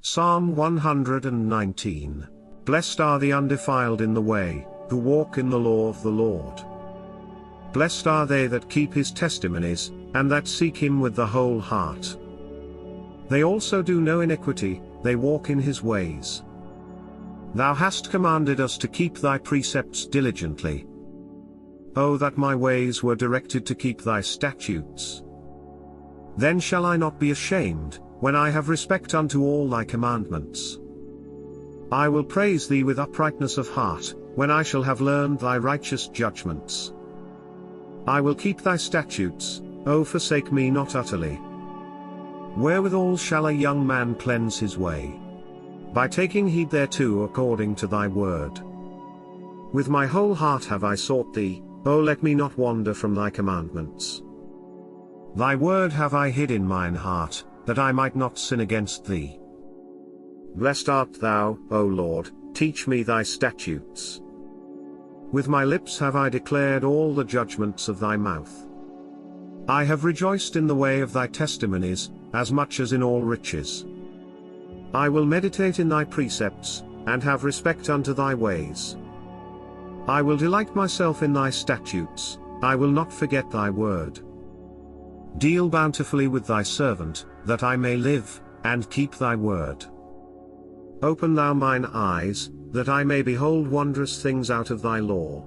Psalm 119. Blessed are the undefiled in the way, who walk in the law of the Lord. Blessed are they that keep his testimonies, and that seek him with the whole heart. They also do no iniquity, they walk in his ways. Thou hast commanded us to keep thy precepts diligently. O that my ways were directed to keep thy statutes! Then shall I not be ashamed, when I have respect unto all thy commandments. I will praise thee with uprightness of heart, when I shall have learned thy righteous judgments. I will keep thy statutes, O forsake me not utterly. Wherewithal shall a young man cleanse his way? By taking heed thereto according to thy word. With my whole heart have I sought thee, O let me not wander from thy commandments. Thy word have I hid in mine heart, that I might not sin against thee. Blessed art thou, O Lord, teach me thy statutes. With my lips have I declared all the judgments of thy mouth. I have rejoiced in the way of thy testimonies, as much as in all riches. I will meditate in thy precepts, and have respect unto thy ways. I will delight myself in thy statutes, I will not forget thy word. Deal bountifully with thy servant, that I may live, and keep thy word. Open thou mine eyes, that I may behold wondrous things out of thy law.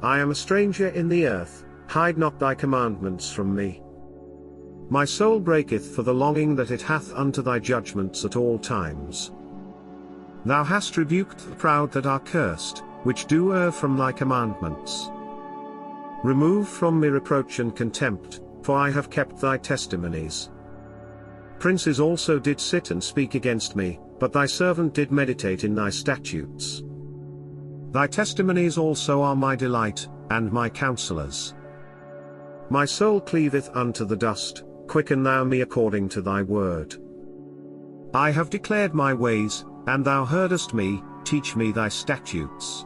I am a stranger in the earth, hide not thy commandments from me. My soul breaketh for the longing that it hath unto thy judgments at all times. Thou hast rebuked the proud that are cursed, which do err from thy commandments. Remove from me reproach and contempt, for I have kept thy testimonies. Princes also did sit and speak against me, but thy servant did meditate in thy statutes. Thy testimonies also are my delight, and my counselors. My soul cleaveth unto the dust, quicken thou me according to thy word. I have declared my ways, and thou heardest me, teach me thy statutes.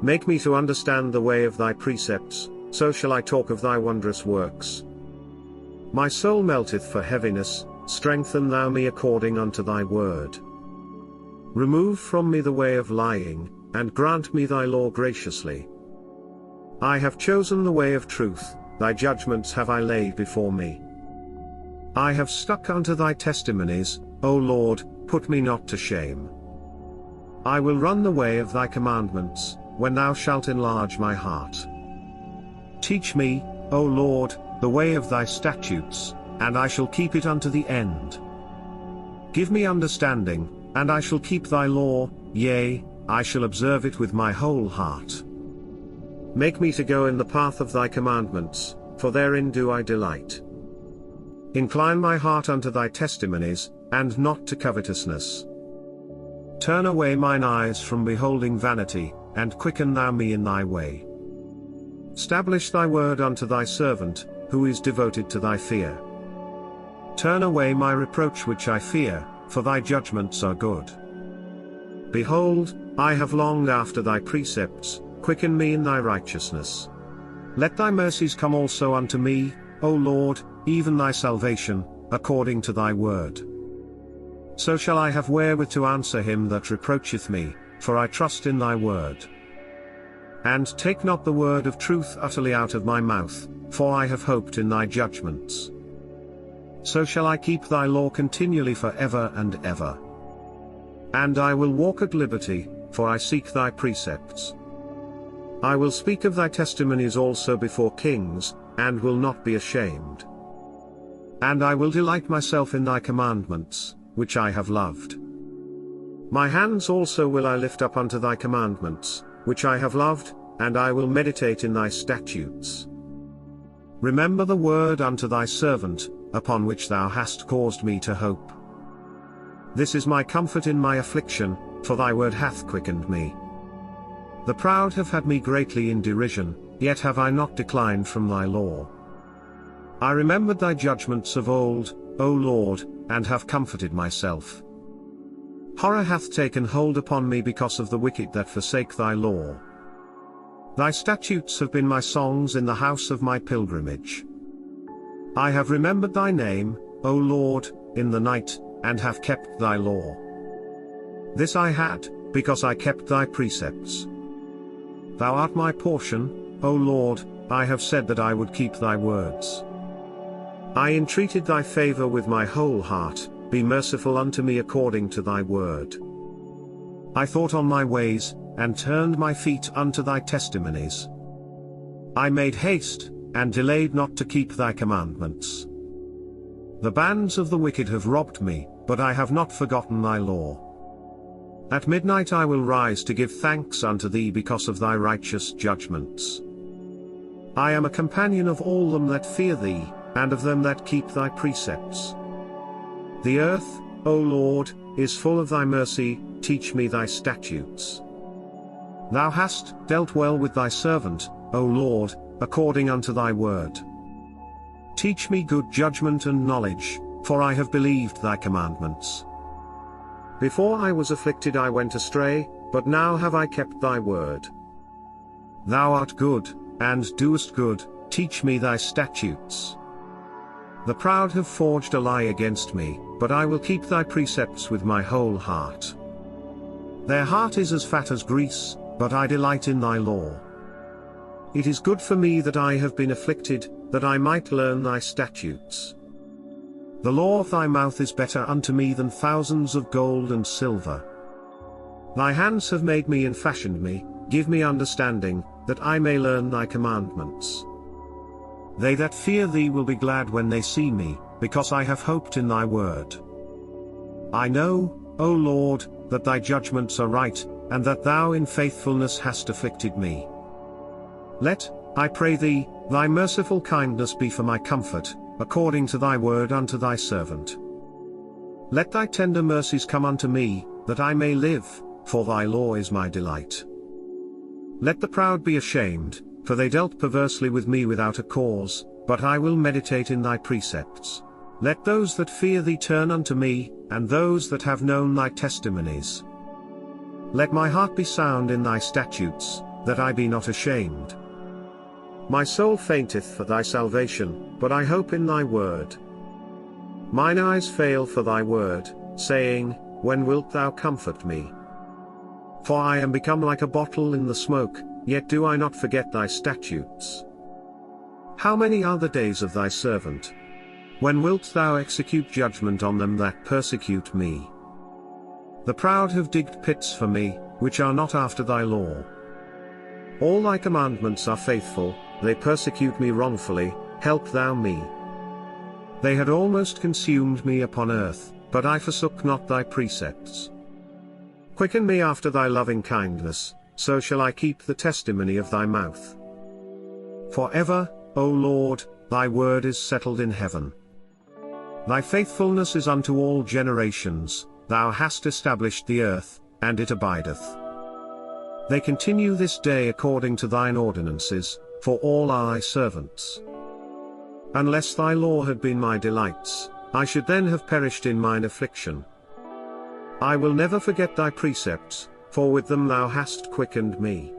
Make me to understand the way of thy precepts, so shall I talk of thy wondrous works. My soul melteth for heaviness, strengthen thou me according unto thy word. Remove from me the way of lying, and grant me thy law graciously. I have chosen the way of truth, thy judgments have I laid before me. I have stuck unto thy testimonies, O Lord, put me not to shame. I will run the way of thy commandments, when thou shalt enlarge my heart. Teach me, O Lord, the way of thy statutes, and I shall keep it unto the end. Give me understanding, and I shall keep thy law, yea, I shall observe it with my whole heart. Make me to go in the path of thy commandments, for therein do I delight. Incline my heart unto thy testimonies, and not to covetousness. Turn away mine eyes from beholding vanity, and quicken thou me in thy way. Stablish thy word unto thy servant, who is devoted to thy fear. Turn away my reproach which I fear, for thy judgments are good. Behold, I have longed after thy precepts, quicken me in thy righteousness. Let thy mercies come also unto me, O Lord, even thy salvation, according to thy word. So shall I have wherewith to answer him that reproacheth me, for I trust in thy word. And take not the word of truth utterly out of my mouth, for I have hoped in thy judgments. So shall I keep thy law continually for ever and ever. And I will walk at liberty, for I seek thy precepts. I will speak of thy testimonies also before kings, and will not be ashamed. And I will delight myself in thy commandments, which I have loved. My hands also will I lift up unto thy commandments, which I have loved, and I will meditate in thy statutes. Remember the word unto thy servant, upon which thou hast caused me to hope. This is my comfort in my affliction, for thy word hath quickened me. The proud have had me greatly in derision, yet have I not declined from thy law. I remembered thy judgments of old, O Lord, and have comforted myself. Horror hath taken hold upon me because of the wicked that forsake thy law. Thy statutes have been my songs in the house of my pilgrimage. I have remembered thy name, O Lord, in the night, and have kept thy law. This I had, because I kept thy precepts. Thou art my portion, O Lord, I have said that I would keep thy words. I entreated thy favor with my whole heart, be merciful unto me according to thy word. I thought on my ways, and turned my feet unto thy testimonies. I made haste, and delayed not to keep thy commandments. The bands of the wicked have robbed me, but I have not forgotten thy law. At midnight I will rise to give thanks unto thee because of thy righteous judgments. I am a companion of all them that fear thee, and of them that keep thy precepts. The earth, O Lord, is full of thy mercy, teach me thy statutes. Thou hast dealt well with thy servant, O Lord, according unto thy word. Teach me good judgment and knowledge, for I have believed thy commandments. Before I was afflicted I went astray, but now have I kept thy word. Thou art good, and doest good, teach me thy statutes. The proud have forged a lie against me, but I will keep thy precepts with my whole heart. Their heart is as fat as grease, but I delight in thy law. It is good for me that I have been afflicted, that I might learn thy statutes. The law of thy mouth is better unto me than thousands of gold and silver. Thy hands have made me and fashioned me, give me understanding, that I may learn thy commandments. They that fear thee will be glad when they see me, because I have hoped in thy word. I know, O Lord, that thy judgments are right, and that thou in faithfulness hast afflicted me. Let, I pray thee, thy merciful kindness be for my comfort, according to thy word unto thy servant. Let thy tender mercies come unto me, that I may live, for thy law is my delight. Let the proud be ashamed, for they dealt perversely with me without a cause, but I will meditate in thy precepts. Let those that fear thee turn unto me, and those that have known thy testimonies. Let my heart be sound in thy statutes, that I be not ashamed. My soul fainteth for thy salvation, but I hope in thy word. Mine eyes fail for thy word, saying, when wilt thou comfort me? For I am become like a bottle in the smoke, yet do I not forget thy statutes. How many are the days of thy servant? When wilt thou execute judgment on them that persecute me? The proud have digged pits for me, which are not after thy law. All thy commandments are faithful, they persecute me wrongfully, help thou me. They had almost consumed me upon earth, but I forsook not thy precepts. Quicken me after thy loving kindness, so shall I keep the testimony of thy mouth. For ever, O Lord, thy word is settled in heaven. Thy faithfulness is unto all generations, thou hast established the earth, and it abideth. They continue this day according to thine ordinances, for all are thy servants. Unless thy law had been my delights, I should then have perished in mine affliction. I will never forget thy precepts, for with them thou hast quickened me.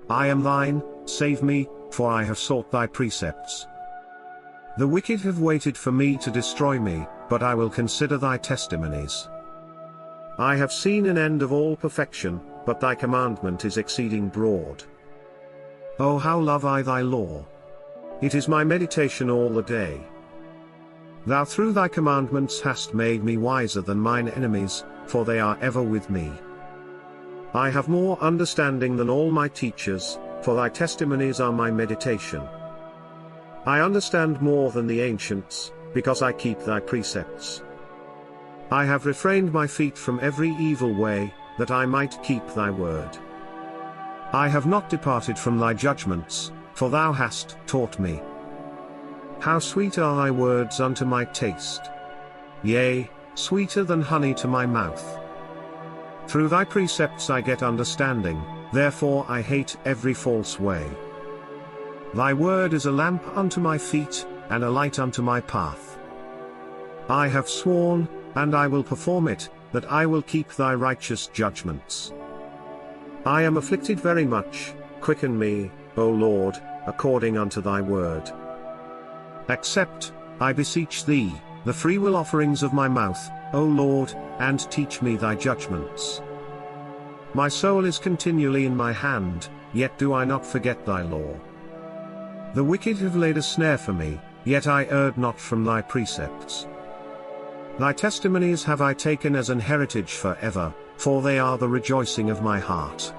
I am thine, save me, for I have sought thy precepts. The wicked have waited for me to destroy me, but I will consider thy testimonies. I have seen an end of all perfection, but thy commandment is exceeding broad. Oh, how love I thy law! It is my meditation all the day. Thou through thy commandments hast made me wiser than mine enemies, for they are ever with me. I have more understanding than all my teachers, for thy testimonies are my meditation. I understand more than the ancients, because I keep thy precepts. I have refrained my feet from every evil way, that I might keep thy word. I have not departed from thy judgments, for thou hast taught me. How sweet are thy words unto my taste! Yea, sweeter than honey to my mouth. Through thy precepts I get understanding, therefore I hate every false way. Thy word is a lamp unto my feet, and a light unto my path. I have sworn, and I will perform it, that I will keep thy righteous judgments. I am afflicted very much, quicken me, O Lord, according unto thy word. Accept, I beseech thee, the freewill offerings of my mouth, O Lord, and teach me thy judgments. My soul is continually in my hand, yet do I not forget thy law. The wicked have laid a snare for me, yet I erred not from thy precepts. Thy testimonies have I taken as an heritage forever, for they are the rejoicing of my heart.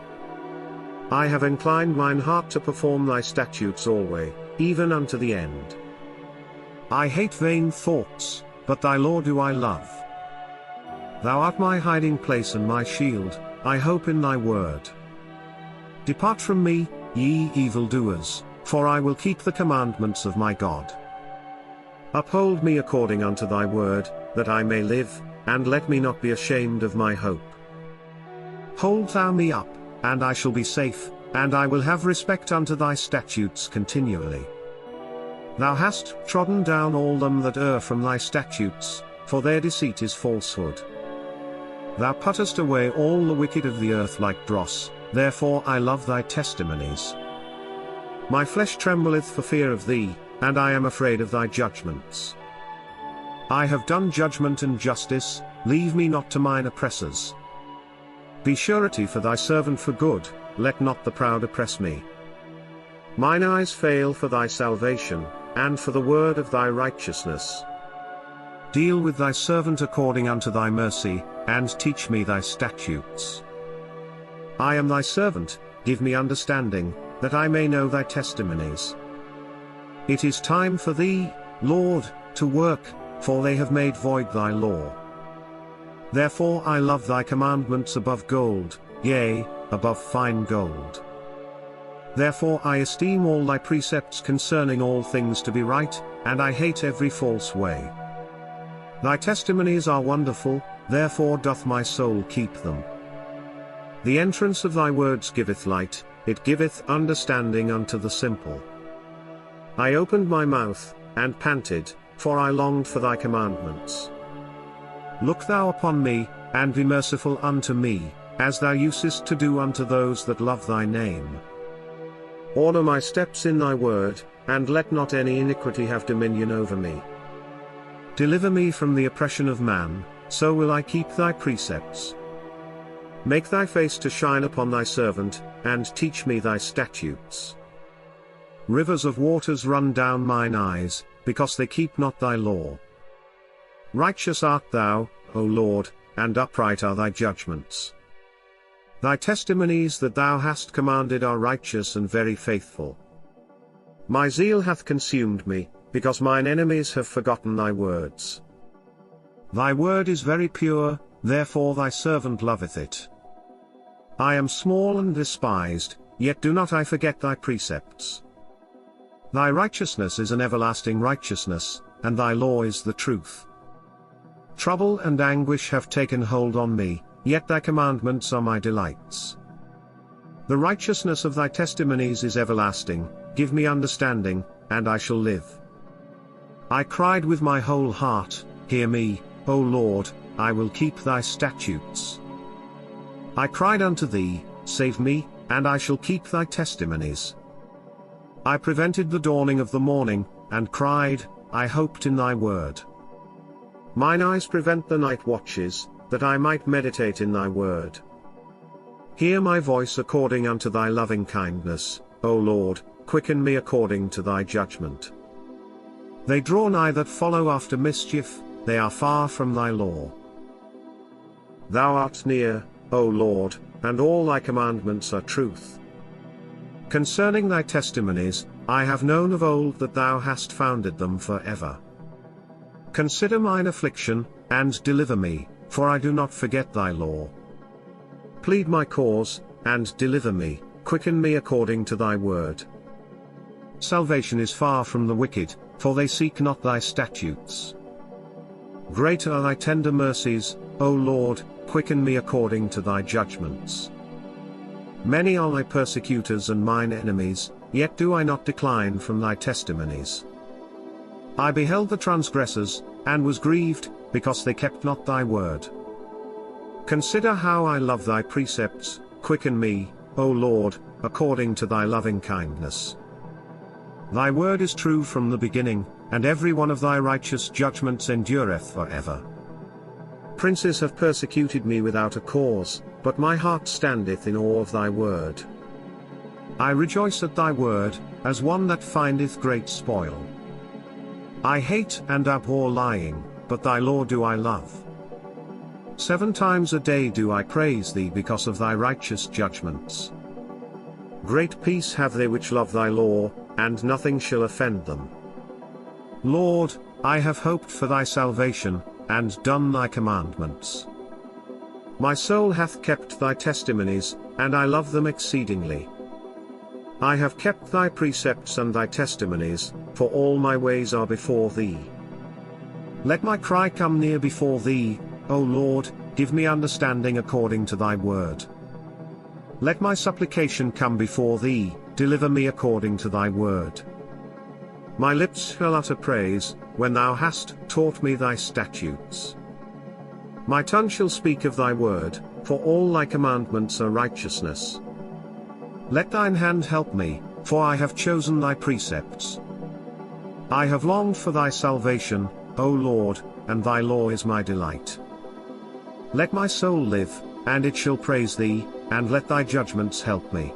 I have inclined mine heart to perform thy statutes alway, even unto the end. I hate vain thoughts, but thy law do I love. Thou art my hiding place and my shield, I hope in thy word. Depart from me, ye evildoers, for I will keep the commandments of my God. Uphold me according unto thy word, that I may live, and let me not be ashamed of my hope. Hold thou me up, and I shall be safe, and I will have respect unto thy statutes continually. Thou hast trodden down all them that err from thy statutes, for their deceit is falsehood. Thou puttest away all the wicked of the earth like dross, therefore I love thy testimonies. My flesh trembleth for fear of thee, and I am afraid of thy judgments. I have done judgment and justice, leave me not to mine oppressors. Be surety for thy servant for good, let not the proud oppress me. Mine eyes fail for thy salvation, and for the word of thy righteousness. Deal with thy servant according unto thy mercy, and teach me thy statutes. I am thy servant, give me understanding, that I may know thy testimonies. It is time for thee, Lord, to work, for they have made void thy law. Therefore I love thy commandments above gold, yea, above fine gold. Therefore I esteem all thy precepts concerning all things to be right, and I hate every false way. Thy testimonies are wonderful, therefore doth my soul keep them. The entrance of thy words giveth light, it giveth understanding unto the simple. I opened my mouth, and panted, for I longed for thy commandments. Look thou upon me, and be merciful unto me, as thou usest to do unto those that love thy name. Order my steps in thy word, and let not any iniquity have dominion over me. Deliver me from the oppression of man, so will I keep thy precepts. Make thy face to shine upon thy servant, and teach me thy statutes. Rivers of waters run down mine eyes, because they keep not thy law. Righteous art thou, O Lord, and upright are thy judgments. Thy testimonies that thou hast commanded are righteous and very faithful. My zeal hath consumed me, because mine enemies have forgotten thy words. Thy word is very pure, therefore thy servant loveth it. I am small and despised, yet do not I forget thy precepts. Thy righteousness is an everlasting righteousness, and thy law is the truth. Trouble and anguish have taken hold on me, yet thy commandments are my delights. The righteousness of thy testimonies is everlasting, give me understanding, and I shall live. I cried with my whole heart, hear me, O Lord, I will keep thy statutes. I cried unto thee, save me, and I shall keep thy testimonies. I prevented the dawning of the morning, and cried, I hoped in thy word. Mine eyes prevent the night watches, that I might meditate in thy word. Hear my voice according unto thy loving kindness, O Lord, quicken me according to thy judgment. They draw nigh that follow after mischief, they are far from thy law. Thou art near, O Lord, and all thy commandments are truth. Concerning thy testimonies, I have known of old that thou hast founded them forever. Consider mine affliction, and deliver me, for I do not forget thy law. Plead my cause, and deliver me, quicken me according to thy word. Salvation is far from the wicked, for they seek not thy statutes. Great are thy tender mercies, O Lord, quicken me according to thy judgments. Many are thy persecutors and mine enemies, yet do I not decline from thy testimonies. I beheld the transgressors, and was grieved, because they kept not thy word. Consider how I love thy precepts, quicken me, O Lord, according to thy loving kindness. Thy word is true from the beginning, and every one of thy righteous judgments endureth for ever. Princes have persecuted me without a cause, but my heart standeth in awe of thy word. I rejoice at thy word, as one that findeth great spoil. I hate and abhor lying, but thy law do I love. 7 times a day do I praise thee because of thy righteous judgments. Great peace have they which love thy law, and nothing shall offend them. Lord, I have hoped for thy salvation, and done thy commandments. My soul hath kept thy testimonies, and I love them exceedingly. I have kept thy precepts and thy testimonies, for all my ways are before thee. Let my cry come near before thee, O Lord, give me understanding according to thy word. Let my supplication come before thee, deliver me according to thy word. My lips shall utter praise, when thou hast taught me thy statutes. My tongue shall speak of thy word, for all thy commandments are righteousness. Let thine hand help me, for I have chosen thy precepts. I have longed for thy salvation, O Lord, and thy law is my delight. Let my soul live, and it shall praise thee, and let thy judgments help me.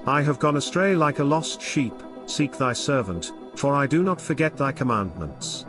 I have gone astray like a lost sheep, seek thy servant, for I do not forget thy commandments.